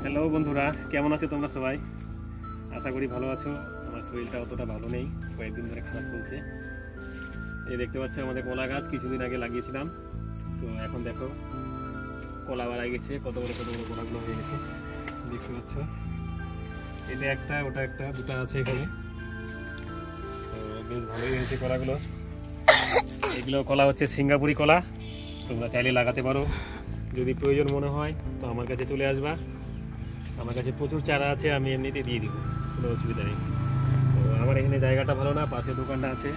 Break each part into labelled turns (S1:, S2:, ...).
S1: Hello বন্ধুরা, কেমন আছো তোমরা সবাই? আশা করি ভালো আছো। আমার শরীরটা অতটা ভালো নেই, কয়েকদিন ধরে খারাপ চলছে। এই দেখতে পাচ্ছ আমাদের কলা গাছ কিছুদিন আগে লাগিয়েছিলাম, তো এখন দেখো কলা বাড়া গেছে, কত বড় কলাগুলো হয়ে গেছে দেখতে পাচ্ছ। এটা একটা, ওটা একটা, দুটো আছে এখানে, তো বেশ ভালোই হয়েছে কলাগুলো। এগুলো কলা হচ্ছে সিঙ্গাপুরি কলা, তোমরা চাইলে লাগাতে পারো। যদি প্রয়োজন মনে হয় তো আমার কাছে চলে আসবা, আমার কাছে প্রচুর চারা আছে, আমি এমনিতে দিয়ে দিব, কোনো অসুবিধা নেই। তো আমার এখানে জায়গাটা ভালো না, পাশে দোকানটা আছে,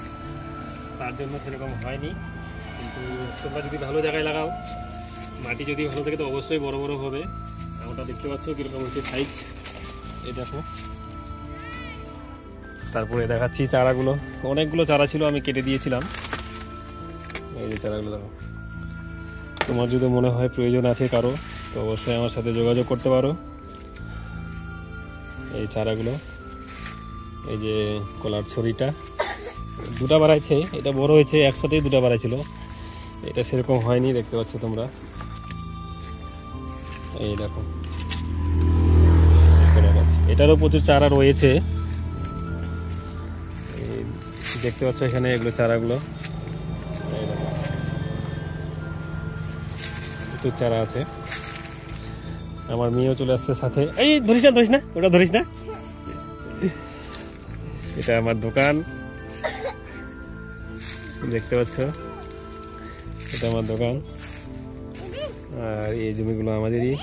S1: তার জন্য সেরকম হয়নি। কিন্তু তোমরা যদি ভালো জায়গায় লাগাও, মাটি যদি ভালো থাকে তো অবশ্যই বড় বড় হবে। ওটা দেখতে পাচ্ছ কীরকম হচ্ছে সাইজ, এই দেখো। তারপরে দেখাচ্ছি চারাগুলো, অনেকগুলো চারা ছিল, আমি কেটে দিয়েছিলাম। এই যে চারাগুলো দেখো। তোমার যদি মনে হয় প্রয়োজন আছে কারো, তো অবশ্যই আমার সাথে যোগাযোগ করতে পারো। এই চারাগুলো, এই যে কলার ছড়িটা দুটা বাড়াইছে, এটা বড় হয়েছে, একসাথেই দুটা বাড়াইছিল, এটা সেরকম হয়নি, দেখতে পাচ্ছ তোমরা। এই দেখো কলা গাছ, এটারও প্রচুর চারা রয়েছে, দেখতে পাচ্ছ এখানে এগুলো চারাগুলো, প্রচুর চারা আছে। আমার মেয়েও চলে আসছে সাথে। এই ধরিস না, ওটা ধরিস না। এটা আমার দোকান, দেখতে পাচ্ছ, এটা আমার দোকান, আর এই জমিগুলো আমাদেরই।